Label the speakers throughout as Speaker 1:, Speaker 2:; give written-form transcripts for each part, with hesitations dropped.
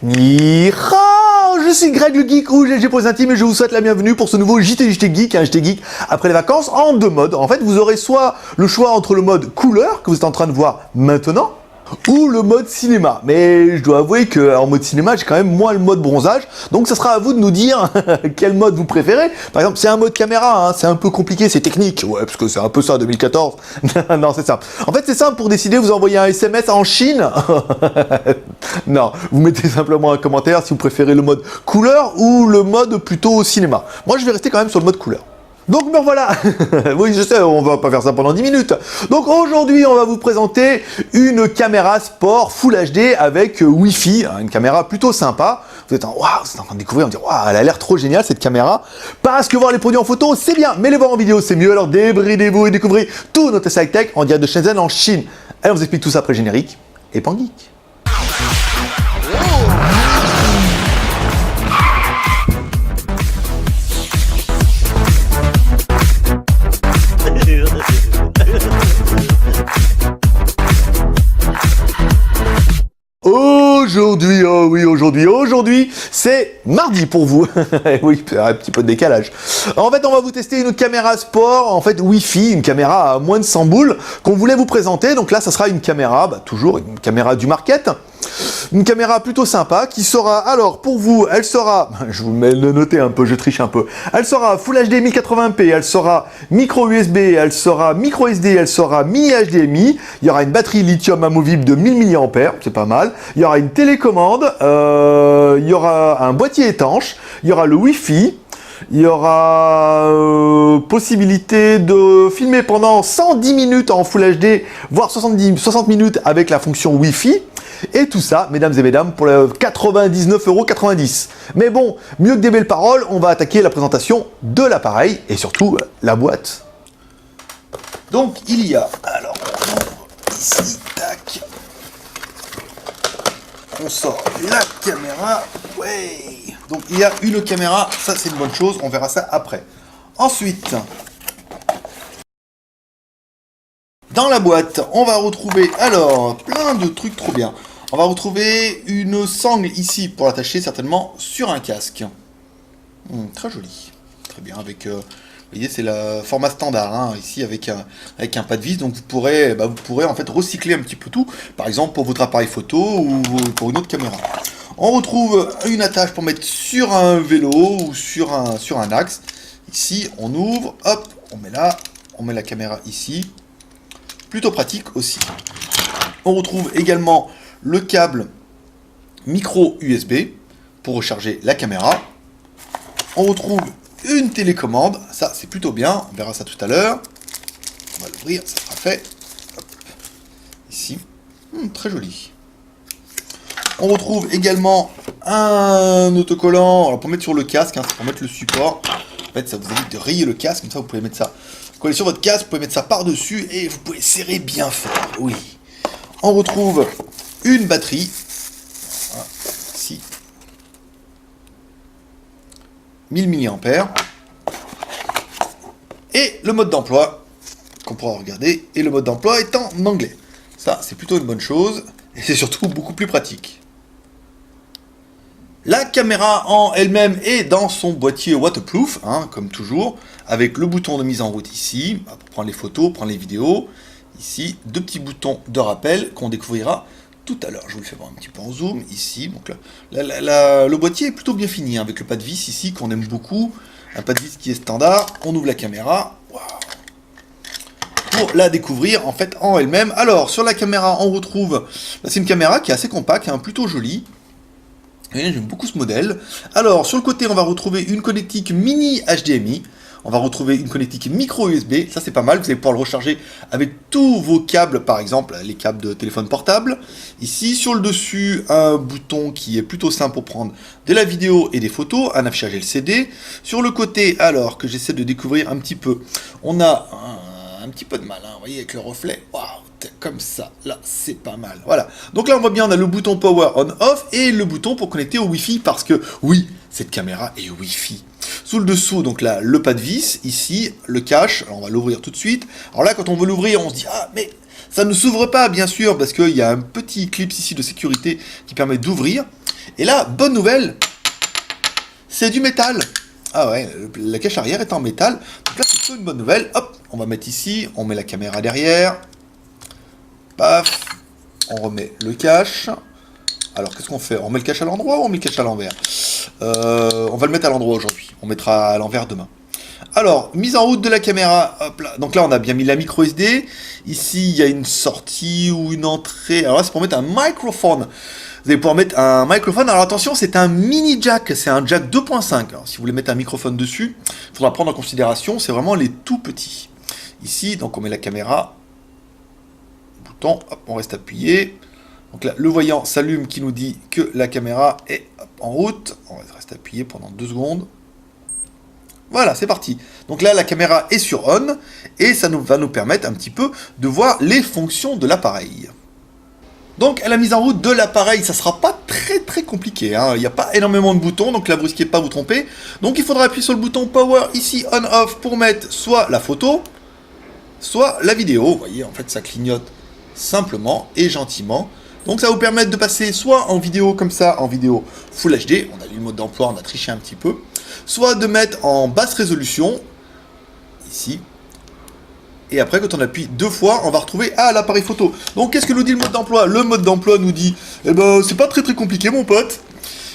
Speaker 1: Ni hao, je suis Greg le Geek ou GG pour les intimes et je vous souhaite la bienvenue pour ce nouveau JT Geek, un JT Geek après les vacances en deux modes. En fait, vous aurez soit le choix entre le mode couleur que vous êtes en train de voir maintenant, ou le mode cinéma. Mais je dois avouer qu'en mode cinéma, j'ai quand même moins le mode bronzage. Donc ça sera à vous de nous dire quel mode vous préférez. Par exemple, c'est un mode caméra, hein, c'est un peu compliqué, c'est technique. Ouais, parce que c'est un peu ça, 2014. Non, c'est ça. En fait, c'est simple pour décider, vous envoyez un SMS en Chine. Non, vous mettez simplement un commentaire si vous préférez le mode couleur ou le mode plutôt cinéma. Moi, je vais rester quand même sur le mode couleur. Donc me voilà. Oui, je sais, on va pas faire ça pendant 10 minutes. Donc aujourd'hui, on va vous présenter une caméra sport Full HD avec Wi-Fi, hein, une caméra plutôt sympa. Vous êtes en train de découvrir, on dit waouh, elle a l'air trop géniale cette caméra. Parce que voir les produits en photo, c'est bien, mais les voir en vidéo, c'est mieux. Alors débridez-vous et découvrez tout notre high-tech en direct de Shenzhen en Chine. Allez, on vous explique tout ça après le générique et pan geek. Aujourd'hui, oh oui, aujourd'hui, c'est mardi pour vous. Oui, un petit peu de décalage. En fait, on va vous tester une caméra sport, en fait, Wi-Fi, une caméra à moins de 100 boules, qu'on voulait vous présenter. Donc là, ça sera une caméra, toujours une caméra du market. Une caméra plutôt sympa qui sera, alors pour vous, elle sera, je vous mets le noter un peu, je triche un peu, elle sera Full HD 1080p, elle sera micro USB, elle sera micro SD, elle sera mini HDMI, il y aura une batterie lithium amovible de 1000 mAh, c'est pas mal, il y aura une télécommande, il y aura un boîtier étanche, il y aura le Wi-Fi, il y aura possibilité de filmer pendant 110 minutes en Full HD, voire 60 minutes avec la fonction Wi-Fi. Et tout ça, mesdames et mesdames, pour 99,90 €. Mais bon, mieux que des belles paroles, on va attaquer la présentation de l'appareil et surtout la boîte. Donc il y a, alors on ouvre ici, tac, on sort la caméra, ouais. Donc il y a une caméra, ça c'est une bonne chose, on verra ça après. Ensuite, dans la boîte, on va retrouver, alors, plein de trucs trop bien. On va retrouver une sangle ici pour l'attacher certainement sur un casque. Très joli. Très bien, avec, vous voyez, c'est le format standard, hein, ici avec un pas de vis. Donc vous pourrez en fait recycler un petit peu tout, par exemple pour votre appareil photo ou pour une autre caméra. On retrouve une attache pour mettre sur un vélo ou sur un axe. Ici, on ouvre, hop, on met là, on met la caméra ici. Plutôt pratique aussi. On retrouve également le câble micro USB pour recharger la caméra. On retrouve une télécommande, ça c'est plutôt bien, on verra ça tout à l'heure. On va l'ouvrir, ça sera fait. Hop. Ici, très joli. On retrouve également un autocollant alors pour mettre sur le casque, hein, pour mettre le support. En fait, ça vous évite de rayer le casque, comme ça vous pouvez mettre ça. Collez sur votre casque, vous pouvez mettre ça par-dessus et vous pouvez serrer bien fort. Oui. On retrouve une batterie. Voilà, ici. 1000 mAh. Et le mode d'emploi, qu'on pourra regarder. Et le mode d'emploi est en anglais. Ça, c'est plutôt une bonne chose. Et c'est surtout beaucoup plus pratique. La caméra en elle-même est dans son boîtier waterproof, hein, comme toujours, avec le bouton de mise en route ici, pour prendre les photos, prendre les vidéos. Ici, deux petits boutons de rappel qu'on découvrira tout à l'heure. Je vous le fais voir un petit peu en zoom, ici. Donc le boîtier est plutôt bien fini, hein, avec le pas de vis ici, qu'on aime beaucoup. Un pas de vis qui est standard. On ouvre la caméra. Wow. Pour la découvrir, en fait, en elle-même. Alors, sur la caméra, on retrouve... C'est une caméra qui est assez compacte, hein, plutôt jolie. J'aime beaucoup ce modèle. Alors, sur le côté, on va retrouver une connectique mini HDMI. On va retrouver une connectique micro USB. Ça, c'est pas mal. Vous allez pouvoir le recharger avec tous vos câbles, par exemple, les câbles de téléphone portable. Ici, sur le dessus, un bouton qui est plutôt simple pour prendre de la vidéo et des photos. Un affichage LCD. Sur le côté, alors que j'essaie de découvrir un petit peu, on a un petit peu de mal, hein, vous voyez, avec le reflet. Waouh! Comme ça, là, c'est pas mal. Voilà. Donc là, on voit bien, on a le bouton Power On-Off et le bouton pour connecter au Wi-Fi parce que, oui, cette caméra est Wi-Fi. Sous le dessous, donc là, le pas de vis, ici, le cache. Alors, on va l'ouvrir tout de suite. Alors là, quand on veut l'ouvrir, on se dit, ah, mais Ça ne s'ouvre pas, bien sûr, parce qu'il y a un petit clip ici de sécurité qui permet d'ouvrir. Et là, bonne nouvelle, c'est du métal. Ah ouais, la cache arrière est en métal. Donc là, c'est plutôt une bonne nouvelle. Hop, on va mettre ici, on met la caméra derrière. Paf, on remet le cache. Alors, qu'est-ce qu'on fait? On met le cache à l'endroit ou on met le cache à l'envers? On va le mettre à l'endroit aujourd'hui. On mettra à l'envers demain. Alors, mise en route de la caméra. Hop là. Donc là, on a bien mis la micro SD. Ici, il y a une sortie ou une entrée. Alors là, c'est pour mettre un microphone. Vous allez pouvoir mettre un microphone. Alors attention, c'est un mini jack. C'est un jack 2.5. Alors si vous voulez mettre un microphone dessus, il faudra prendre en considération. C'est vraiment les tout petits. Ici, donc on met la caméra. Bouton. Hop, on reste appuyé. Donc là, le voyant s'allume qui nous dit que la caméra est en route. On reste appuyé pendant 2 secondes. Voilà, c'est parti. Donc là, la caméra est sur on et ça va nous permettre un petit peu de voir les fonctions de l'appareil. Donc, à la mise en route de l'appareil, ça sera pas très compliqué. Hein. Il n'y a pas énormément de boutons, donc là, vous risquez pas de vous tromper. Donc, il faudra appuyer sur le bouton Power ici, On-Off, pour mettre soit la photo, soit la vidéo. Vous voyez, en fait, ça clignote simplement et gentiment. Donc, ça va vous permettre de passer soit en vidéo comme ça, en vidéo Full HD. On a lu le mode d'emploi, on a triché un petit peu. Soit de mettre en basse résolution, ici, et après quand on appuie 2 fois, on va retrouver l'appareil photo. Donc qu'est-ce que nous dit le mode d'emploi? Le mode d'emploi nous dit, eh ben c'est pas très compliqué mon pote.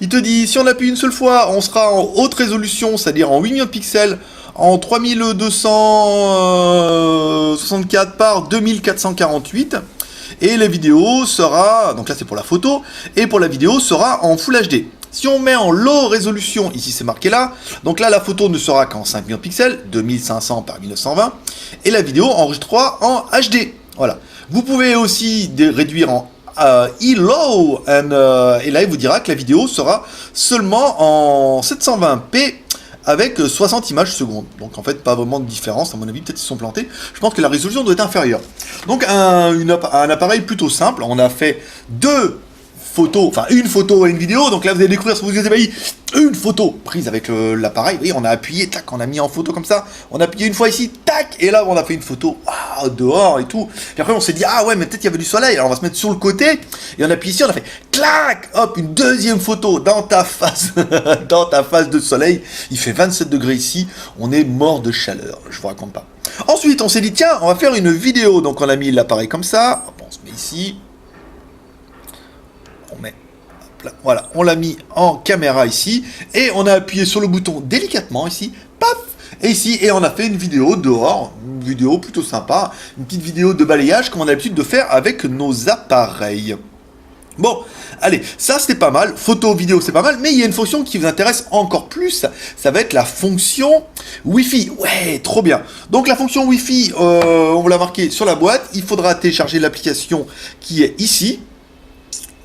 Speaker 1: Il te dit, si on appuie une seule fois, on sera en haute résolution, c'est-à-dire en 8 millions de pixels, en 3264 par 2448. Et la vidéo sera, donc là c'est pour la photo, et pour la vidéo sera en Full HD. Si on met en low résolution, ici c'est marqué là, donc là la photo ne sera qu'en 5 millions de pixels, 2500 par 1920, et la vidéo enregistrera en HD. Voilà. Vous pouvez aussi réduire en low, et là il vous dira que la vidéo sera seulement en 720p avec 60 images secondes. Donc en fait pas vraiment de différence, à mon avis peut-être ils se sont plantés. Je pense que la résolution doit être inférieure. Donc un appareil plutôt simple, on a fait 2 photos, enfin une photo et une vidéo, donc là vous allez découvrir, si vous êtes ébahi, une photo prise avec l'appareil, oui, on a appuyé, tac, on a mis en photo comme ça, on a appuyé une fois ici, tac, et là on a fait une photo dehors et tout, puis après on s'est dit, ah ouais, mais peut-être il y avait du soleil, alors on va se mettre sur le côté, et on appuie ici, on a fait, clac, hop, une deuxième photo dans ta face, dans ta face de soleil, il fait 27 degrés ici, on est mort de chaleur, je vous raconte pas. Ensuite on s'est dit, tiens, on va faire une vidéo, donc on a mis l'appareil comme ça, on se met ici, on met, hop là, voilà, on l'a mis en caméra ici, et on a appuyé sur le bouton délicatement ici, paf, et ici, et on a fait une vidéo dehors, une vidéo plutôt sympa, une petite vidéo de balayage comme on a l'habitude de faire avec nos appareils. Bon, allez, ça c'était pas mal, photo, vidéo c'est pas mal, mais il y a une fonction qui vous intéresse encore plus, ça va être la fonction Wi-Fi. Ouais, trop bien. Donc la fonction Wi-Fi, on vous l'a marqué sur la boîte, il faudra télécharger l'application qui est ici,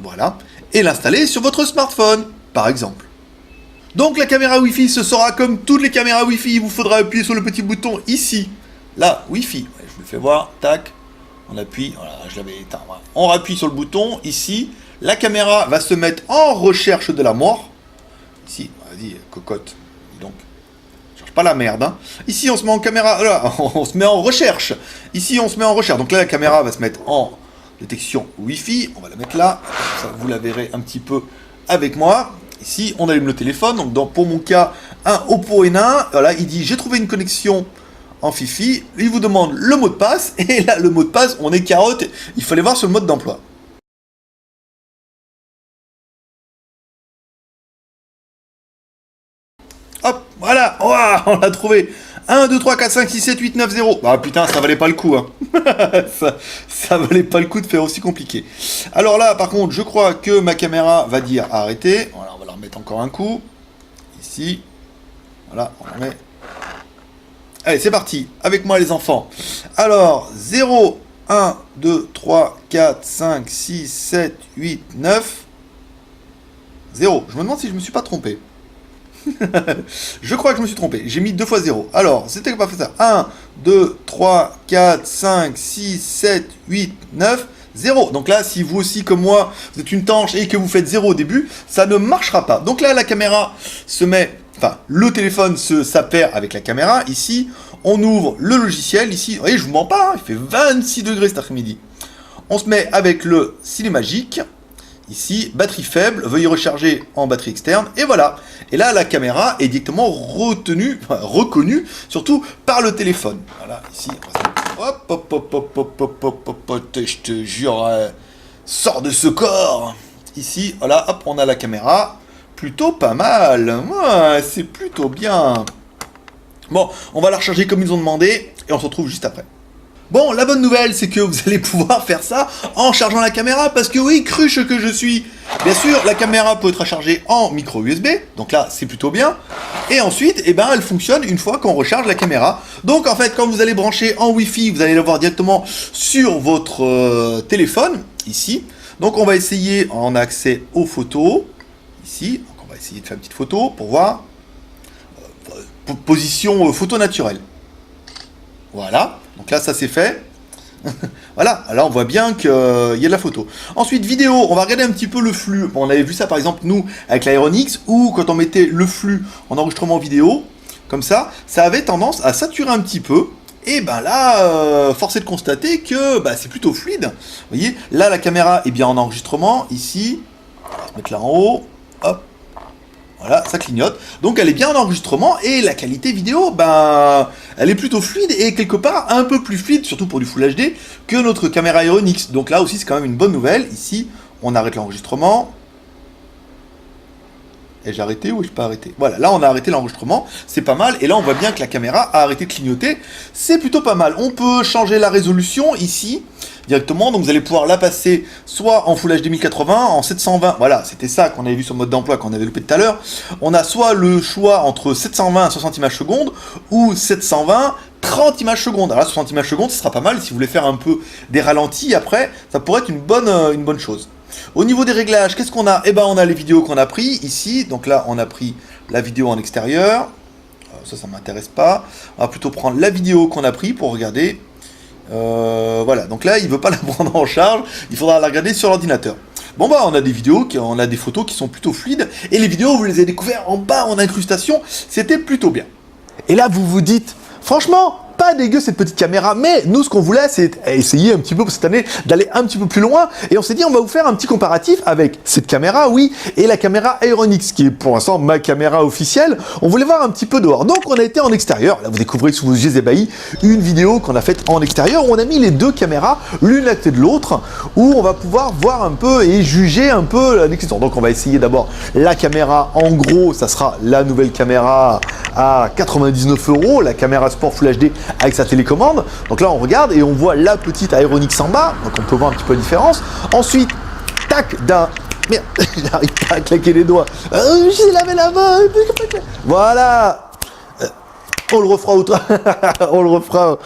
Speaker 1: voilà, et l'installer sur votre smartphone, par exemple. Donc la caméra Wi-Fi, ce sera comme toutes les caméras Wi-Fi, il vous faudra appuyer sur le petit bouton ici, là, Wi-Fi. Ouais, je vous le fais voir, tac, on appuie, voilà, je l'avais éteint, voilà. On appuie sur le bouton ici, la caméra va se mettre en recherche de la mort. Ici, vas-y, cocotte, dis donc. Cherche pas la merde, hein. Ici, on se met en caméra, là, on se met en recherche. Ici, on se met en recherche. Donc là, la caméra va se mettre en détection Wi-Fi, on va la mettre là, ça, vous la verrez un petit peu avec moi. Ici, on allume le téléphone, donc pour mon cas, un Oppo N1, voilà, il dit j'ai trouvé une connexion en Fifi, il vous demande le mot de passe, et là, le mot de passe, on est carotte, il fallait voir sur le mode d'emploi. Hop, voilà, oh, on l'a trouvé. 1, 2, 3, 4, 5, 6, 7, 8, 9, 0. Bah putain, ça valait pas le coup, hein. ça valait pas le coup de faire aussi compliqué. Alors là, par contre, je crois que ma caméra va dire arrêter. Voilà, on va la remettre encore un coup. Ici. Voilà, on la met. Allez, c'est parti. Avec moi, les enfants. Alors, 0, 1, 2, 3, 4, 5, 6, 7, 8, 9. 0. Je me demande si je me suis pas trompé. Je crois que je me suis trompé, j'ai mis 2 fois 0. Alors, c'était pas fait ça. 1, 2, 3, 4, 5, 6, 7, 8, 9, 0. Donc là, si vous aussi, comme moi, vous êtes une tanche et que vous faites 0 au début, ça ne marchera pas. Donc là, la caméra se met, enfin, le téléphone s'appaire avec la caméra. Ici, On ouvre le logiciel ici. Vous voyez, je vous mens pas, il fait 26 degrés cet après-midi. On se met avec le Cinémagique. Ici, batterie faible, veuillez recharger en batterie externe, et voilà. Et là, la caméra est directement reconnue, surtout par le téléphone. Voilà, ici, hop, hop, hop, hop, hop, hop, hop, hop, je te jure, sors de ce corps. Ici, voilà, hop, on a la caméra, plutôt pas mal, ouais, c'est plutôt bien. Bon, on va la recharger comme ils ont demandé, et on se retrouve juste après. Bon, la bonne nouvelle, c'est que vous allez pouvoir faire ça en chargeant la caméra, parce que oui, cruche que je suis. Bien sûr, la caméra peut être rechargée en micro USB, donc là, c'est plutôt bien. Et ensuite, eh ben, elle fonctionne une fois qu'on recharge la caméra. Donc en fait, quand vous allez brancher en Wi-Fi, vous allez le voir directement sur votre téléphone, ici. Donc on va essayer, on a accès aux photos, ici. Donc on va essayer de faire une petite photo pour voir. Position photo naturelle. Voilà. Donc là, ça c'est fait. Voilà, alors on voit bien qu'il y a de la photo. Ensuite, vidéo, on va regarder un petit peu le flux. Bon, on avait vu ça par exemple, nous, avec l'Aeronix, où quand on mettait le flux en enregistrement vidéo, comme ça avait tendance à saturer un petit peu. Et ben là, force est de constater que c'est plutôt fluide. Vous voyez, là, la caméra est bien en enregistrement. Ici, on va se mettre là en haut. Hop. Voilà, ça clignote. Donc elle est bien en enregistrement et la qualité vidéo, elle est plutôt fluide et quelque part un peu plus fluide, surtout pour du Full HD, que notre caméra Aeronix. Donc là aussi c'est quand même une bonne nouvelle. Ici, on arrête l'enregistrement. Ai-je arrêté ou ai-je pas arrêté? Voilà, là on a arrêté l'enregistrement, c'est pas mal. Et là on voit bien que la caméra a arrêté de clignoter. C'est plutôt pas mal. On peut changer la résolution ici directement, donc vous allez pouvoir la passer soit en Full HD 1080, en 720, voilà, c'était ça qu'on avait vu sur le mode d'emploi qu'on avait loupé tout à l'heure. On a soit le choix entre 720 à 60 images secondes, ou 720, 30 images secondes. Alors là, 60 images secondes, ce sera pas mal, si vous voulez faire un peu des ralentis après, ça pourrait être une bonne chose. Au niveau des réglages, qu'est-ce qu'on a? Eh ben, on a les vidéos qu'on a pris ici, donc là, on a pris la vidéo en extérieur, ça m'intéresse pas, on va plutôt prendre la vidéo qu'on a pris pour regarder. Voilà, donc là il veut pas la prendre en charge, il faudra la regarder sur l'ordinateur. Bon on a des vidéos, on a des photos qui sont plutôt fluides, et les vidéos vous les avez découvertes en bas en incrustation, c'était plutôt bien. Et là vous vous dites, franchement, pas dégueu cette petite caméra, mais nous ce qu'on voulait c'est essayer un petit peu pour cette année d'aller un petit peu plus loin, et on s'est dit on va vous faire un petit comparatif avec cette caméra, oui, et la caméra Aeronix, qui est pour l'instant ma caméra officielle. On voulait voir un petit peu dehors, donc on a été en extérieur, là vous découvrez sous vos yeux ébahis une vidéo qu'on a faite en extérieur, où on a mis les deux caméras l'une à côté de l'autre, où on va pouvoir voir un peu et juger un peu l'existence. Donc on va essayer d'abord la caméra, en gros ça sera la nouvelle caméra à 99 €, la caméra Sport Full HD avec sa télécommande. Donc là on regarde et on voit la petite Aeronix en bas, donc on peut voir un petit peu la différence. Ensuite, tac, merde, j'arrive pas à claquer les doigts. J'ai lavé la main. Voilà. On le refera on le refera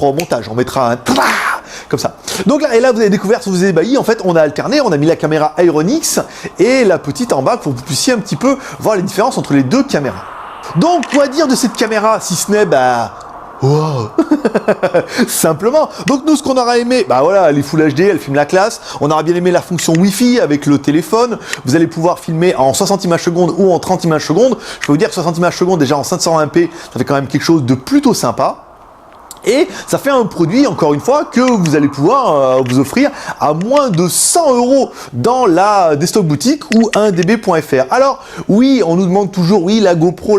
Speaker 1: au montage. On mettra un comme ça. Donc là, et là vous avez découvert sous vos ébahis, en fait on a alterné, on a mis la caméra Aeronix et la petite en bas pour que vous puissiez un petit peu voir les différences entre les deux caméras. Donc quoi dire de cette caméra si ce n'est wow. Simplement. Donc nous ce qu'on aura aimé, voilà, elle est Full HD, elle filme la classe. On aura bien aimé la fonction Wi-Fi avec le téléphone. Vous allez pouvoir filmer en 60 images secondes ou en 30 images secondes. Je peux vous dire que 60 images secondes déjà en 520p, ça fait quand même quelque chose de plutôt sympa. Et ça fait un produit, encore une fois, que vous allez pouvoir vous offrir à moins de 100 € dans la Desktop Boutique ou 1db.fr. Alors, oui, on nous demande toujours, oui, la GoPro.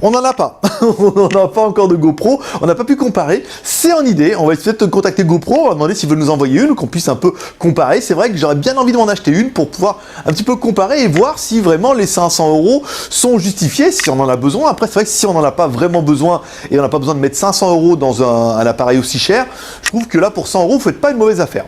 Speaker 1: On n'en a pas. On n'en a pas encore de GoPro. On n'a pas pu comparer. C'est en idée. On va essayer de contacter GoPro. On va demander s'ils veulent nous envoyer une, qu'on puisse un peu comparer. C'est vrai que j'aurais bien envie de m'en acheter une pour pouvoir un petit peu comparer et voir si vraiment les 500 € sont justifiés, si on en a besoin. Après, c'est vrai que si on n'en a pas vraiment besoin et on n'a pas besoin de mettre 500 € dans un appareil aussi cher, je trouve que là pour 100 €, vous faites pas une mauvaise affaire.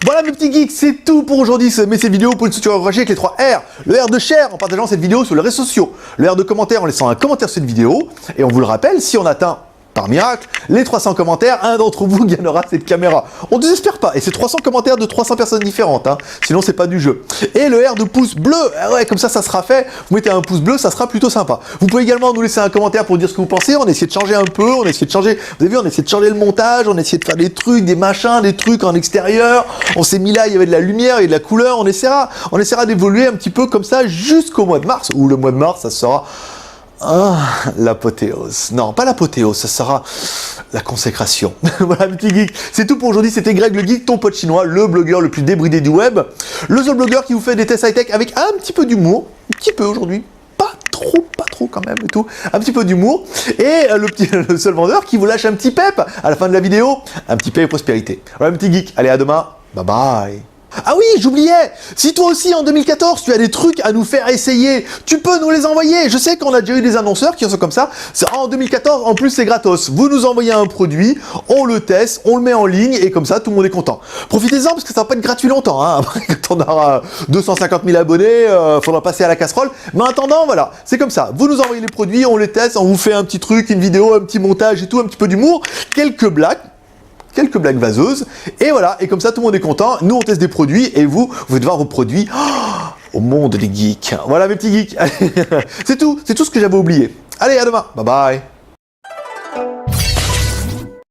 Speaker 1: Voilà mes petits geeks, c'est tout pour aujourd'hui. Mais cette vidéo, vous pouvez nous encourager avec les 3 R. Le R de share en partageant cette vidéo sur les réseaux sociaux. Le R de commentaire en laissant un commentaire sur cette vidéo. Et on vous le rappelle, si on atteint par miracle les 300 commentaires, un d'entre vous gagnera cette caméra. On ne désespère pas. Et c'est 300 commentaires de 300 personnes différentes. Hein. Sinon, c'est pas du jeu. Et le R de pouce bleu. Ouais, comme ça sera fait. Vous mettez un pouce bleu, ça sera plutôt sympa. Vous pouvez également nous laisser un commentaire pour dire ce que vous pensez. On a essayé de changer un peu. On a essayé de changer. Vous avez vu, on a essayé de changer le montage. On a essayé de faire des trucs, des machins, des trucs en extérieur. On s'est mis là, il y avait de la lumière et de la couleur. On essaiera d'évoluer un petit peu comme ça jusqu'au mois de mars. Ou le mois de mars, ça sera
Speaker 2: Ah, l'apothéose. Non, pas l'apothéose, ça sera la consécration. Voilà, petit geek. C'est tout pour aujourd'hui. C'était Greg le Geek, ton pote chinois, le blogueur le plus débridé du web. Le seul blogueur qui vous fait des tests high-tech avec un petit peu d'humour. Un petit peu aujourd'hui. Pas trop quand même et tout. Un petit peu d'humour. Et le seul vendeur qui vous lâche un petit pep à la fin de la vidéo. Un petit pep et prospérité. Voilà, petit geek. Allez, à demain. Bye bye. Ah oui, j'oubliais. Si toi aussi en 2014 tu as des trucs à nous faire essayer, tu peux nous les envoyer. Je sais qu'on a déjà eu des annonceurs qui sont comme ça. En 2014, en plus c'est gratos. Vous nous envoyez un produit, on le teste, on le met en ligne et comme ça tout le monde est content. Profitez-en parce que ça va pas être gratuit longtemps. Hein. Après quand on aura 250 000 abonnés, faudra passer à la casserole. Mais en attendant, voilà, c'est comme ça. Vous nous envoyez les produits, on les teste, on vous fait un petit truc, une vidéo, un petit montage et tout, un petit peu d'humour, quelques blagues vaseuses, et voilà, et comme ça tout le monde est content, nous on teste des produits, et vous devez voir vos produits au monde des geeks. Voilà mes petits geeks, c'est tout ce que j'avais oublié. Allez, à demain, bye bye.